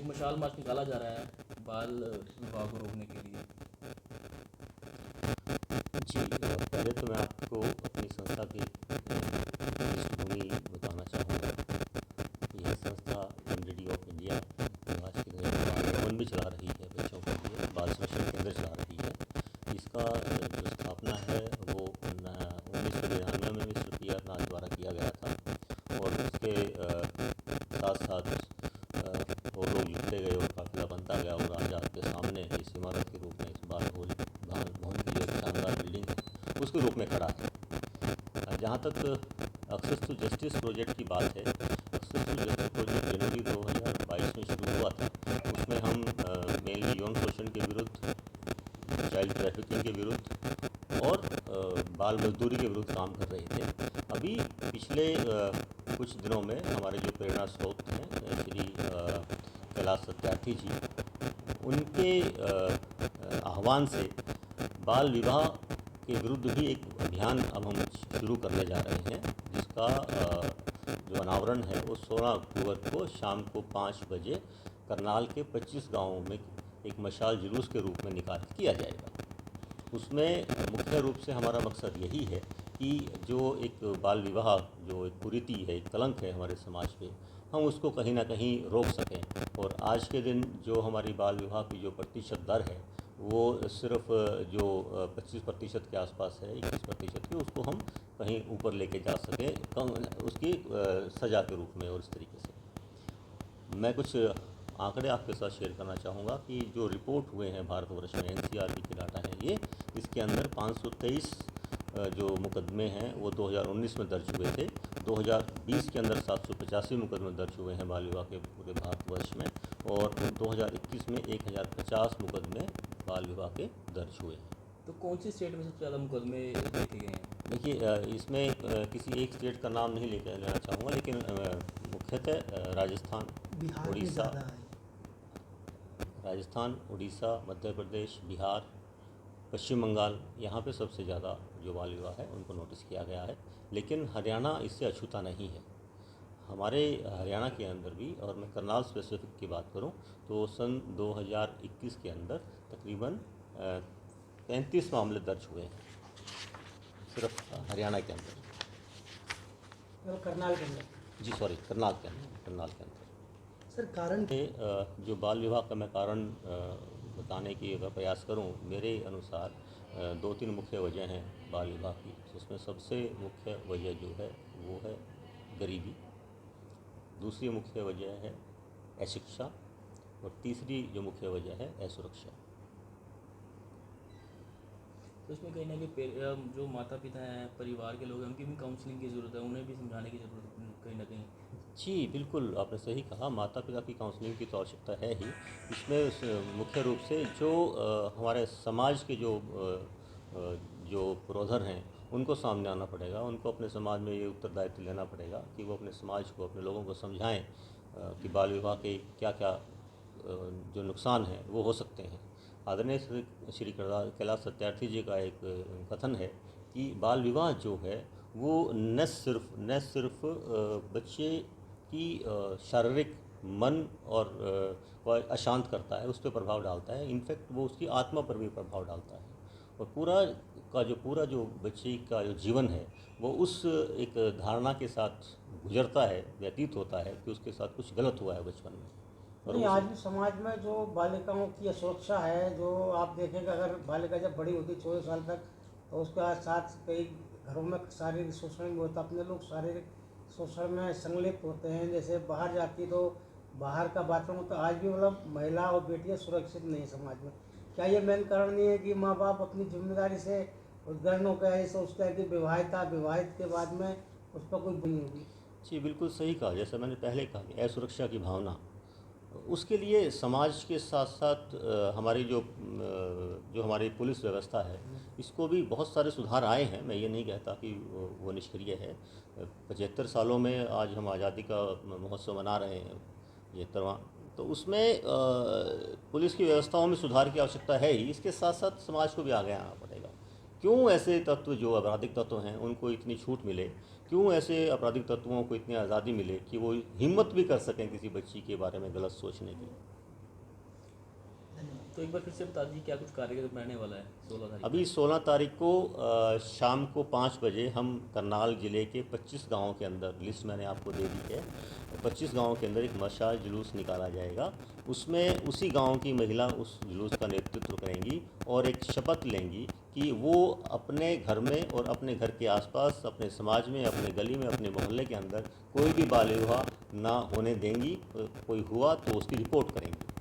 एक मशाल मार्च निकाला जा रहा है बाल विवाह को रोकने के लिए। जी, पहले तो मैं आपको अपनी संस्था की पृष्ठभूमि बताना चाहूँगा। यह संस्था एमडीडी ऑफ इंडिया आज के दिन बाल भवन भी चला रही है, बच्चों के लिए बाल संरक्षण केंद्र चला रही है। इसका जो स्थापना है वो 1999 में मिस्टर पी आर नाथ द्वारा किया गया था और उसके साथ साथ वो लोग लिखते गए और काफिला बनता गया और आज आपके सामने इस इमारत के रूप में इस बाल भवन की जो शानदार बिल्डिंग है उसके रूप में खड़ा है। जहाँ तक एक्सेस टू जस्टिस प्रोजेक्ट की बात है, एक्सेस टू जस्टिस प्रोजेक्ट जनवरी 2022 में शुरू हुआ था। उसमें हम मेनली यौन शोषण के विरुद्ध, चाइल्ड ट्रैफिकिंग के विरुद्ध और बाल मजदूरी के विरुद्ध काम कर रहे थे। अभी पिछले कुछ दिनों में हमारे जो प्रेरणा स्रोत हैं श्री कैलाश सत्यार्थी जी, उनके आह्वान से बाल विवाह के विरुद्ध भी एक अभियान अब हम शुरू करने जा रहे हैं, जिसका जो अनावरण है वो 16 अक्टूबर को शाम को 5 बजे करनाल के 25 गांवों में एक मशाल जुलूस के रूप में निकाल किया जाएगा। उसमें मुख्य रूप से हमारा मकसद यही है कि जो एक बाल विवाह जो एक कुरीति है, एक कलंक है हमारे समाज पे, हम उसको कहीं ना कहीं रोक सकें। और आज के दिन जो हमारी बाल विवाह की जो प्रतिशत दर है वो सिर्फ जो 25% के आसपास है, 21% की, उसको हम कहीं ऊपर लेके जा सकें कम उसकी सज़ा के रूप में। और इस तरीके से मैं कुछ आंकड़े आपके साथ शेयर करना चाहूँगा कि जो रिपोर्ट हुए हैं भारतवर्ष में, एनसीआरबी के डाटा है ये, इसके अंदर 523 जो मुकदमे हैं वो 2019 में दर्ज हुए थे। 2020 के अंदर 785 मुकदमे दर्ज हुए हैं बाल विवाह के पूरे भारतवर्ष में, और 2021 में 1050 मुकदमे बाल विवाह के दर्ज हुए हैं। तो कौन सी स्टेट में सबसे ज़्यादा मुकदमे देखे गए हैं? देखिए, इसमें किसी एक स्टेट का नाम नहीं लेना चाहूँगा, लेकिन मुख्यतः राजस्थान, उड़ीसा, मध्य प्रदेश, बिहार, पश्चिम बंगाल, यहाँ पे सबसे ज़्यादा जो बाल विवाह है उनको नोटिस किया गया है। लेकिन हरियाणा इससे अछूता नहीं है। हमारे हरियाणा के अंदर भी, और मैं करनाल स्पेसिफिक की बात करूं तो सन 2021 के अंदर तकरीबन 35 मामले दर्ज हुए हैं सिर्फ हरियाणा के अंदर। करनाल के अंदर? जी सॉरी, करनाल के अंदर। सर कारण जो बाल विवाह का मैं कारण बताने की अगर प्रयास करूं, मेरे अनुसार 2-3 मुख्य वजह हैं बाल विवाह की। उसमें सबसे मुख्य वजह जो है वो है गरीबी, दूसरी मुख्य वजह है अशिक्षा, और तीसरी जो मुख्य वजह है असुरक्षा। तो इसमें कहीं ना कहीं जो माता पिता हैं, परिवार के लोग हैं, उनकी भी काउंसलिंग की ज़रूरत है, उन्हें भी समझाने की ज़रूरत है कहीं ना कहीं। जी बिल्कुल, आपने सही कहा, माता पिता की काउंसलिंग की तो आवश्यकता है ही। इसमें मुख्य रूप से जो हमारे समाज के जो पुरोधर हैं उनको सामने आना पड़ेगा। उनको अपने समाज में ये उत्तरदायित्व लेना पड़ेगा कि वो अपने समाज को, अपने लोगों को समझाएं कि बाल विवाह के क्या क्या जो नुकसान हैं वो हो सकते हैं। आदरणीय श्री कैलाश सत्यार्थी जी का एक कथन है कि बाल विवाह जो है वो न सिर्फ बच्चे की शारीरिक, मन और को अशांत करता है, उस पर प्रभाव डालता है, इनफैक्ट वो उसकी आत्मा पर भी प्रभाव डालता है। और पूरा जो बच्चे का जो जीवन है वो उस एक धारणा के साथ गुजरता है, व्यतीत होता है कि उसके साथ कुछ गलत हुआ है बचपन में। और नहीं, आज भी समाज में जो बालिकाओं की असुरक्षा है, जो आप देखेंगे, अगर बालिका जब बड़ी होती 14 साल तक, तो उसके साथ कई घरों में शारीरिक शोषण भी होता है। अपने लोग शारीरिक शोषण में संलिप्त होते हैं। जैसे बाहर जाती तो बाहर का बाथरूम, तो आज भी मतलब महिला और बेटियां सुरक्षित नहीं है समाज में। क्या ये मेन कारण नहीं है कि माँ बाप अपनी जिम्मेदारी से उद्ग्रहण होकर ये सोचता है कि विवाहित के बाद में उस पर कोई बुनी होगी? जी बिल्कुल सही कहा। जैसा मैंने पहले कहा कि असुरक्षा की भावना, उसके लिए समाज के साथ साथ हमारी जो हमारी पुलिस व्यवस्था है, इसको भी बहुत सारे सुधार आए हैं। मैं ये नहीं कहता कि वो निष्क्रिय है। 75 सालों में आज हम आज़ादी का महोत्सव मना रहे हैं, 75वां, तो उसमें पुलिस की व्यवस्थाओं में सुधार की आवश्यकता है ही। इसके साथ साथ समाज को भी आगे आना पड़ेगा। क्यों ऐसे तत्व, जो आपराधिक तत्व हैं, उनको इतनी छूट मिले? क्यों ऐसे आपराधिक तत्वों को इतनी आज़ादी मिले कि वो हिम्मत भी कर सकें किसी बच्ची के बारे में गलत सोचने की? तो एक बार फिर से बता दीजिए क्या कुछ कार्यक्रम रहने वाला है 16 तारीख अभी 16 तारीख को शाम को 5 बजे हम करनाल ज़िले के 25 गांवों के अंदर, लिस्ट मैंने आपको दे दी है, 25 गांवों के अंदर एक मशाल जुलूस निकाला जाएगा। उसमें उसी गांव की महिला उस जुलूस का नेतृत्व करेंगी और एक शपथ लेंगी कि वो अपने घर में और अपने घर के आसपास, अपने समाज में, अपने गली में, अपने मोहल्ले के अंदर कोई भी बाल विवाह ना होने देंगी। कोई हुआ तो उसकी रिपोर्ट करेंगी।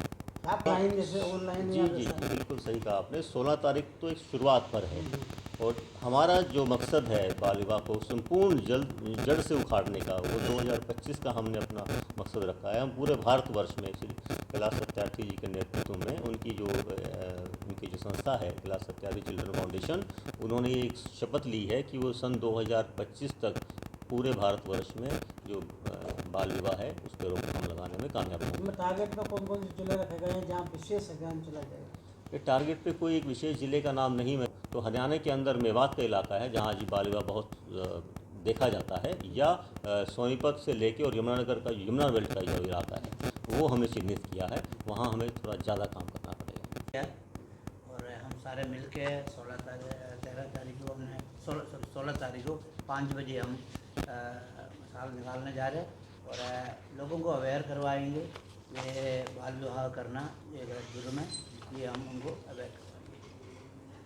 ऑफलाइन जैसे ऑनलाइन जी या जी जैसा? जी, बिल्कुल सही कहा आपने। 16 तारीख तो एक शुरुआत पर है और हमारा जो मकसद है बाल विवाह को संपूर्ण जड़ से उखाड़ने का, वो 2025 का हमने अपना मकसद रखा है। हम पूरे भारतवर्ष में श्री कैलाश सत्यार्थी जी के नेतृत्व में उनकी जो संस्था है कैलाश सत्यार्थी चिल्ड्रन फाउंडेशन, उन्होंने ये एक शपथ ली है कि वो सन 2025 तक पूरे भारतवर्ष में जो बाल विवाह है उस पर रोकथाम लगाने में कामयाब होंगे। इसमें टारगेट पर कौन कौन से जिले रखे गए हैं जहाँ विशेष अभियान चला जाएगा? ये टारगेट पे कोई एक विशेष ज़िले का नाम नहीं है, तो हरियाणा के अंदर मेवात का इलाका है जहाँ जी बाल विवाह बहुत देखा जाता है, या सोनीपत से लेके और यमुनानगर का यमुना बेल्ट का जो इलाका है वो हमने चिन्हित किया है, वहाँ हमें थोड़ा ज़्यादा काम करना पड़ेगा। और हम सारे मिल के 13 तारीख को हमने 16 तारीख को 5 बजे हम मसाल निकालने जा रहे हैं और लोगों को अवेयर करवाएंगे। ये बाल विवाह करना ये गलत जुर्म है, इसलिए हम उनको अवेयर